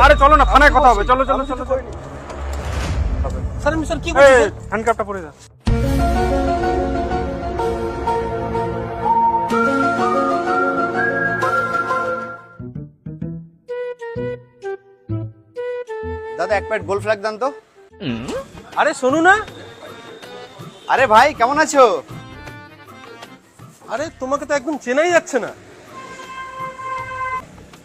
আরে চলো না, থানায় কথা হবে। চলো চলো চলো। স্যার আমি স্যার কি করছেন? হ্যান্ডকাপটা পরে যা। দাদা এক প্যাকেট গোল্ড ফ্ল্যাগ দেন তো। আরে শোনো না, আরে ভাই কেমন আছো? আরে তোমাকে তো একদম চেনাই যাচ্ছে না।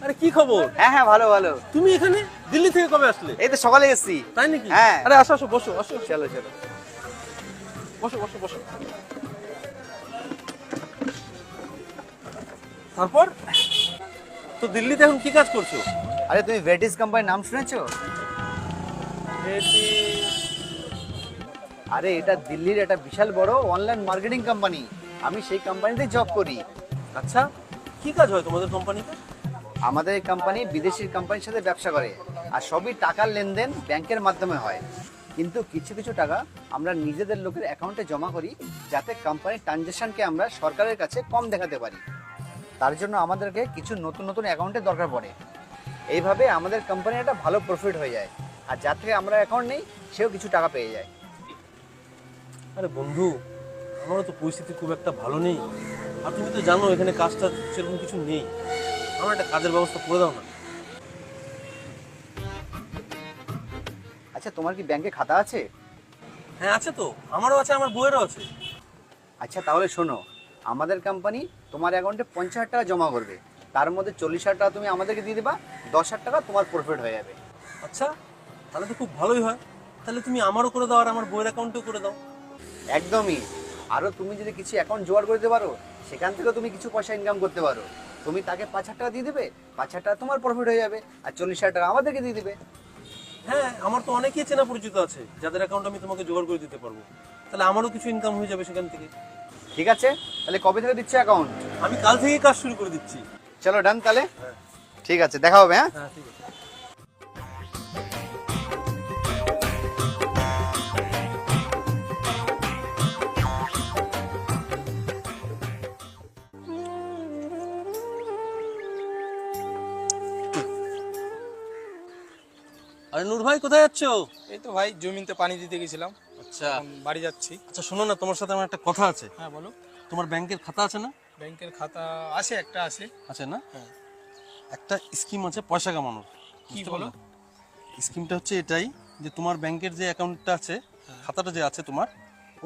আরে কি খবর? হ্যাঁ হ্যাঁ ভালো ভালো। তুমি এখানে দিল্লি থেকে কবে আসলে? এই তো সকালে এসেছি। তাই নাকি? হ্যাঁ। আরে আসো আসো, বসো আসো, চলো চলো। বসো বসো বসো। তারপর তো দিল্লিতে এখন কি কাজ করছো? আরে তুমি ভেটিস কোম্পানির নাম শুনেছো? আরে এটা দিল্লির একটা বিশাল বড় অনলাইন মার্কেটিং কোম্পানি। আমি সেই কোম্পানিতে জব করি। আচ্ছা, কি কাজ হয় তোমাদের কোম্পানিতে? আমাদের এই কোম্পানি বিদেশি কোম্পানির সাথে ব্যবসা করে, আর সবই টাকার লেনদেন ব্যাংকের মাধ্যমে হয়। কিন্তু কিছু কিছু টাকা আমরা নিজেদের লোকের অ্যাকাউন্টে জমা করি, যাতে কোম্পানির ট্রানজ্যাকশনকে আমরা সরকারের কাছে কম দেখাতে পারি। তার জন্য আমাদেরকে কিছু নতুন নতুন অ্যাকাউন্টের দরকার পড়ে। এইভাবে আমাদের কোম্পানির একটা ভালো প্রফিট হয়ে যায়, আর যার থেকে আমরা অ্যাকাউন্ট নেই সেও কিছু টাকা পেয়ে যায়। আরে বন্ধু, আমারও তো পরিস্থিতি খুব একটা ভালো নেই, আর তুমি তো জানো এখানে কাজটা সেরকম কিছু নেই। আমার একটা কাজের ব্যবস্থা করে দাও না। আচ্ছা তোমার কি ব্যাংকে খাতা আছে? হ্যাঁ আছে তো, আমারও আছে, আমার বউয়েরও আছে। আচ্ছা তাহলে শোনো, আমাদের কোম্পানি তোমার অ্যাকাউন্টে 50,000 টাকা জমা করবে। তার মধ্যে 40,000 টাকা তুমি আমাদেরকে দিয়ে দেবা, 10,000 টাকা তোমার প্রফিট হয়ে যাবে। আচ্ছা, তাহলে তো খুব ভালোই হয়। তাহলে তুমি আমারও করে দাও আর আমার বউয়ের অ্যাকাউন্টেও করে দাও। একদমই। আরও তুমি যদি কিছু অ্যাকাউন্ট জোগাড় করতে পারো, সেখান থেকেও তুমি কিছু পয়সা ইনকাম করতে পারো। তুমি তাকে 5,000 টাকা দিয়ে দেবে, 5,000 টাকা তোমার প্রফিট হয়ে যাবে, আর 40,000 টাকা আমাদেরকে দিয়ে দেবে। হ্যাঁ, আমার তো অনেকেই চেনা পরিচিত আছে যাদের অ্যাকাউন্ট আমি তোমাকে জোগাড় করে দিতে পারবো। তাহলে আমারও কিছু ইনকাম হয়ে যাবে সেখান থেকে। ঠিক আছে, তাহলে কবে থেকে দিচ্ছে অ্যাকাউন্ট? আমি কাল থেকেই কাজ শুরু করে দিচ্ছি। চলো ডান তাহলে। হ্যাঁ ঠিক আছে, দেখা হবে। হ্যাঁ হ্যাঁ, ঠিক আছে। আরে নূর ভাই, কোথায় যাচ্ছো? এই তো ভাই জমিতে পানি দিতে গেছিলাম, আচ্ছা এখন বাড়ি যাচ্ছি। আচ্ছা, শোনো না, তোমার সাথে আমার একটা কথা আছে। হ্যাঁ বলো। তোমার ব্যাংকের খাতা আছে না? ব্যাংকের খাতা আছে, একটা আছে। আছে না? হ্যাঁ। একটা স্কিম আছে পয়সা কামানোর। কি বুঝতে বলো? পারলে? স্কিমটা হচ্ছে এটাই যে তোমার ব্যাংকের যে অ্যাকাউন্টটা আছে, খাতাটা যে আছে তোমার,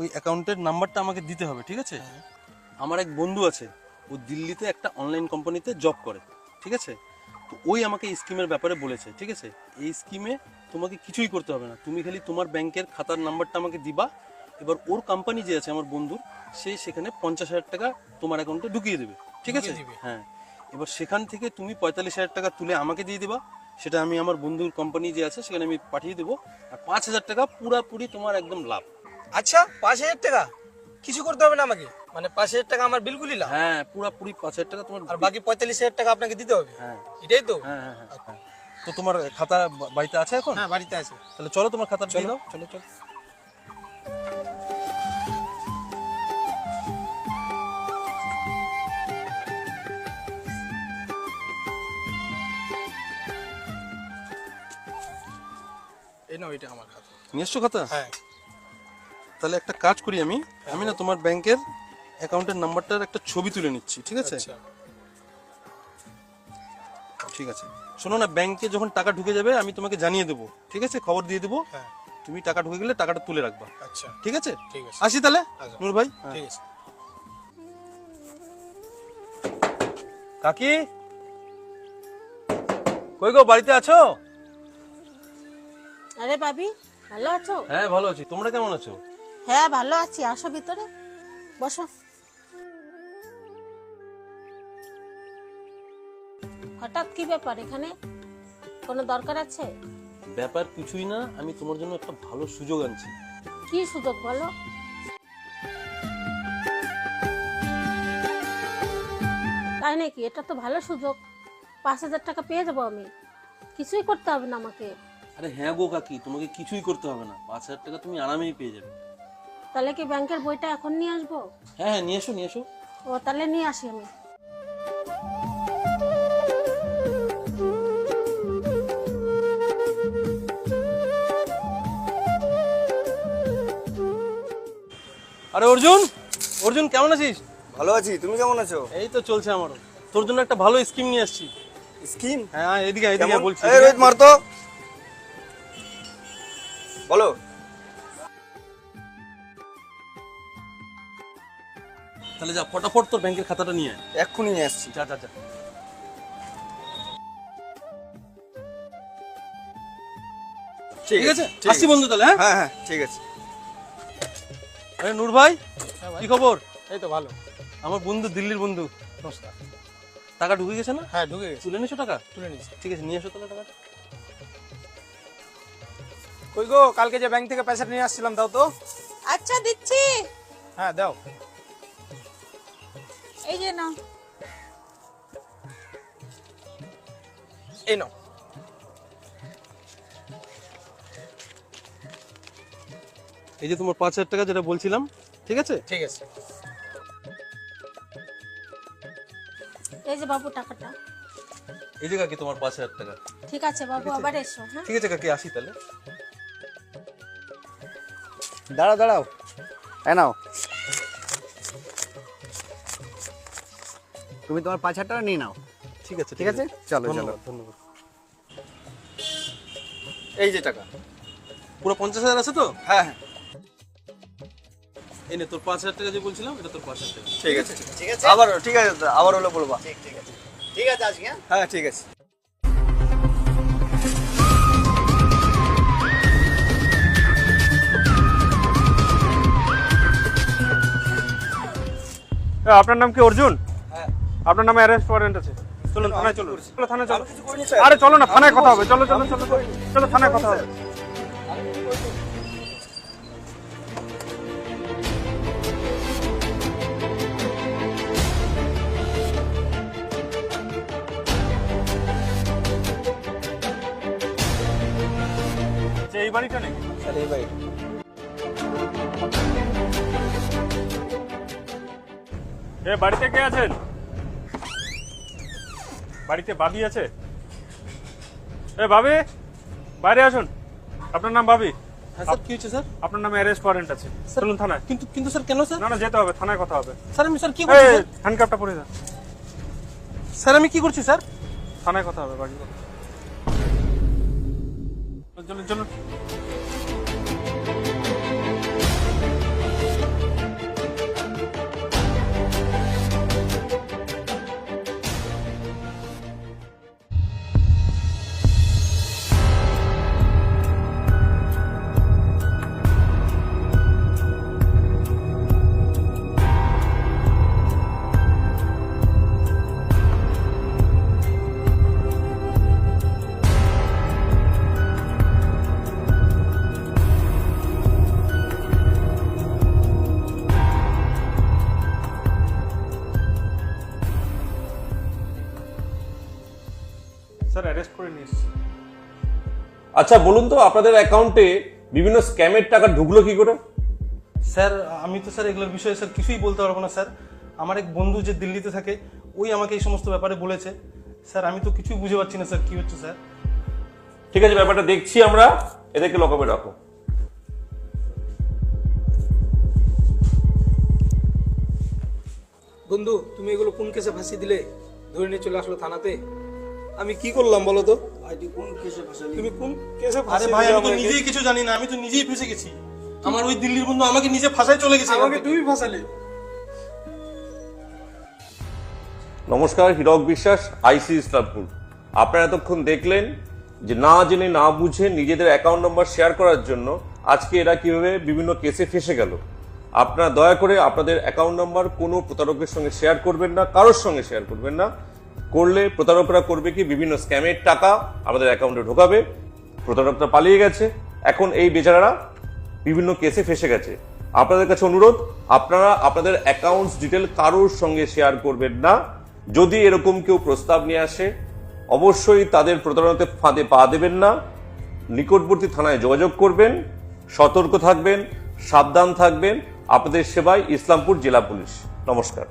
ওই অ্যাকাউন্টের নাম্বারটা আমাকে দিতে হবে, ঠিক আছে? আমার এক বন্ধু আছে, ও দিল্লিতে একটা অনলাইন কোম্পানিতে জব করে, ঠিক আছে? তো ওই আমাকে এই স্কিমের ব্যাপারে বলেছে, ঠিক আছে? এই স্কিমে তোমাকে কিছুই করতে হবে না, তুমি খালি তোমার ব্যাংকের খাতার নাম্বারটা আমাকে দিবা। এবার ওর কোম্পানি যে আছে আমার বন্ধুর, সে সেখানে 50,000 টাকা তোমার অ্যাকাউন্টে ঢুকিয়ে দেবে, ঠিক আছে? ঢুকিয়ে দিবে। হ্যাঁ। এবার সেখান থেকে তুমি 45,000 টাকা তুলে আমাকে দিয়ে দিবা, সেটা আমি আমার বন্ধুর কোম্পানি যে আছে সেখানে আমি পাঠিয়ে দেবো। আর 5,000 টাকা পুরাপুরি তোমার একদম লাভ। আচ্ছা 5,000 টাকা কিছু করতে হবে না আমাকে? মানে 5,000 টাকা আমার বিলকুলই লাভ, হ্যাঁ, পুরাপুরি 5,000 টাকা তোমার। আর বাকি 45,000 টাকা আপনাকে দিতে হবে? হ্যাঁ এটাই তো? হ্যাঁ হ্যাঁ হ্যাঁ, হ্যাঁ। তো তোমার খাতা বাড়িতে আছে এখন? হ্যাঁ বাড়িতে আছে। তাহলে চলো তোমার খাতা দিয়ে চলো দাও। চলো চলো। এই নাও, এটা আমার খাতা। নিয়ে এসছো খাতা? হ্যাঁ। তাহলে একটা কাজ করি, আমি না তোমার ব্যাংকের অ্যাকাউন্টের নাম্বারটার একটা ছবি তুলে নিচ্ছি, ঠিক আছে? আচ্ছা। ঠিক আছে, শোনো না, ব্যাংকে যখন টাকা ঢুকে যাবে আমি তোমাকে জানিয়ে দেবো, ঠিক আছে? খবর দিয়ে দেবো। হ্যাঁ। তুমি টাকা ঢুকে গেলে টাকাটা তুলে রাখবা, আচ্ছা ঠিক আছে? ঠিক আছে। আসি তাহলে আচ্ছা। নূর ভাই। ঠিক আছে। কাকি, কই গো, বাড়িতে আছো? আরে ভাবি, ভালো আছো? হ্যাঁ ভালো আছি, তোমরা কেমন আছো? হ্যাঁ ভালো আছি, আসো ভিতরে বসো। হঠাৎ কি ব্যাপার এখানে? কোনো দরকার আছে? ব্যাপার কিছুই না, আমি তোমার জন্য একটা ভালো সুযোগ আনছি। কি সুযোগ বলো? তাই নাকি? এটা তো ভালো সুযোগ, 5,000 টাকা পেয়ে যাবো আমি, কিছুই করতে হবে না আমাকে। আরে হ্যাঁ গো কাকি, তোমাকে কিছুই করতে হবে না, 5,000 টাকা তুমি আরামেই পেয়ে যাবে। তাহলে কি ব্যাংকের বইটা এখন নিয়ে আসবো? হ্যাঁ হ্যাঁ, নিয়ে এসো নিয়ে এসো। ও তাহলে নিয়ে আসি আমি। আরে অর্জুন, অর্জুন কেমন আছিস? ভালো আছি, তুমি কেমন আছো? এই তো চলছে আমারও। তোর জন্য একটা ভালো স্কিম নিয়ে আসছি। স্কিম? হ্যাঁ এদিকে এদিকে বলছি। এই রোহিত মারতো, বলো। তাহলে যা ফটাফট তোর ব্যাংকের খাতাটা নিয়ে আয়। এক্ষুনি নিয়ে আসছি। যা যা যা। ঠিক আছে, আসছি বন্ধু তাহলে। হ্যাঁ হ্যাঁ হ্যাঁ ঠিক আছে। আরে নূর ভাই, কি খবর? এই তো ভালো। আমার বন্ধু, দিল্লির বন্ধু। নমস্কার। টাকা ঢুকে গেছে না? হ্যাঁ ঢুকে গেছে। তুলে নিয়েছো টাকা? তুলে নিয়েছি। ঠিক আছে, নিয়ে এসো তাহলে টাকাটা। কই গো, কালকে যে ব্যাংক থেকে পয়সা নিয়ে আসছিলাম দাও তো। আচ্ছা দিচ্ছি। হ্যাঁ দাও। এই যে নাও। এই নাও। এই যে তোমার 5,000 টাকা যেটা বলছিলাম, ঠিক আছে? ঠিক আছে। এই যে বাবু টাকাটা। এই যে কাকি তোমার 5,000 টাকা। ঠিক আছে বাবু, আবার এসো। হ্যাঁ ঠিক আছে কাকি, আসি তাহলে। দাঁড়াও দাঁড়াও, এ নাও। তুমি তোমার 5,000 টাকা নিয়ে নাও। ঠিক আছে ঠিক আছে, চলো চলো। ধন্যবাদ ধন্যবাদ। এই যে টাকা। পুরো 50,000 আছে তো? হ্যাঁ হ্যাঁ এই নে তোর 5,000 টাকা যে বলছিলাম, এটা তোর 5,000 টাকা। ঠিক আছে। ঠিক আছে, আবার ঠিক আছে, আবার হলে বলবা। ঠিক ঠিক আছে, ঠিক আছে আজকে। হ্যাঁ হ্যাঁ ঠিক আছে। আপনার নাম কি অর্জুন? হ্যাঁ। আপনার নামে অ্যারেস্ট ওয়ারেন্ট আছে। চলুন থানায় চলুন। করেছি। চলো থানায় চলো। আমি কিছু করিনি স্যার। আরে চলো না, থানায় কথা হবে। চলো চলো চলো চলো থানায় কথা হবে। আচ্ছা, এই বাড়িটা নেই? স্যার এই ভাই। এ বাড়িতে কে আছেন? বাড়িতে বাবি আছে? এ বাবি, বাইরে আসুন। আপনার নাম বাবি? হ্যাঁ স্যার, কি হয়েছে স্যার? আপনার নামে অ্যারেস্ট ওয়ারেন্ট আছে। চলুন থানায়। কিন্তু কিন্তু স্যার কেন স্যার? না না, যেতে হবে, থানায় কথা হবে। স্যার আমি স্যার কি করছি স্যার? হ্যান্ডকাপটা পরে যান। স্যার আমি কি করছি স্যার? থানায় কথা হবে, বাড়ি কথা। চলুন চলুন। স্যার অ্যারেস্ট করে নিস। আচ্ছা বলুন তো, আপনাদের অ্যাকাউন্টে বিভিন্ন স্ক্যামের টাকা ঢুকলো কি করে? স্যার আমি তো স্যার এগুলোর বিষয়ে স্যার কিছুই বলতে পারবো না স্যার। আমার এক বন্ধু যে দিল্লিতে থাকে, ওই আমাকে এই সমস্ত ব্যাপারে বলেছে। স্যার আমি তো কিছুই বুঝে পাচ্ছি না স্যার কি হচ্ছে স্যার। ঠিক আছে, ব্যাপারটা দেখছি আমরা, এদেরকে লকআপে রাখো। বন্ধু, তুমি এগুলো কোন কেসে ফাঁসিয়ে দিলে? ধরে নিয়ে চলে আসলো থানাতে। আমি কি করলাম বলো তো? তুমি কোন কেসে আরে ফাঁসিয়ে ভাই দিলে আমি তো আমাকে? নিজেই কিছু জানি না, আমি তো নিজেই ফেঁসে গেছি। আমার ওই দিল্লির বন্ধু আমাকে নিজে ফাঁসায় চলে গেছে। আমাকে তুমি ফাঁসালে। নমস্কার, হীরক বিশ্বাস, আইসি ইসলামপুর। আপনারা এতক্ষণ দেখলেন যে না জেনে না বুঝে নিজেদের অ্যাকাউন্ট নম্বর শেয়ার করার জন্য আজকে এরা কিভাবে বিভিন্ন কেসে ফেসে গেল। আপনারা দয়া করে আপনাদের অ্যাকাউন্ট নম্বর কোনো প্রতারকের সঙ্গে শেয়ার করবেন না, কারোর সঙ্গে শেয়ার করবেন না। করলে প্রতারকরা করবে কি, বিভিন্ন স্ক্যামের টাকা আমাদের অ্যাকাউন্টে ঢোকাবে। প্রতারকরা পালিয়ে গেছে, এখন এই বেচারারা বিভিন্ন কেসে ফেসে গেছে। আপনাদের কাছে অনুরোধ, আপনারা আপনাদের অ্যাকাউন্টস ডিটেল কারোর সঙ্গে শেয়ার করবেন না। যদি এরকম কেউ প্রস্তাব নিয়ে আসে, অবশ্যই তাদের প্রতারণাতে ফাঁদে পা দেবেন না। নিকটবর্তী থানায় যোগাযোগ করবেন, সতর্ক থাকবেন, সাবধান থাকবেন। আপনাদের সেবায় ইসলামপুর জেলা পুলিশ। নমস্কার।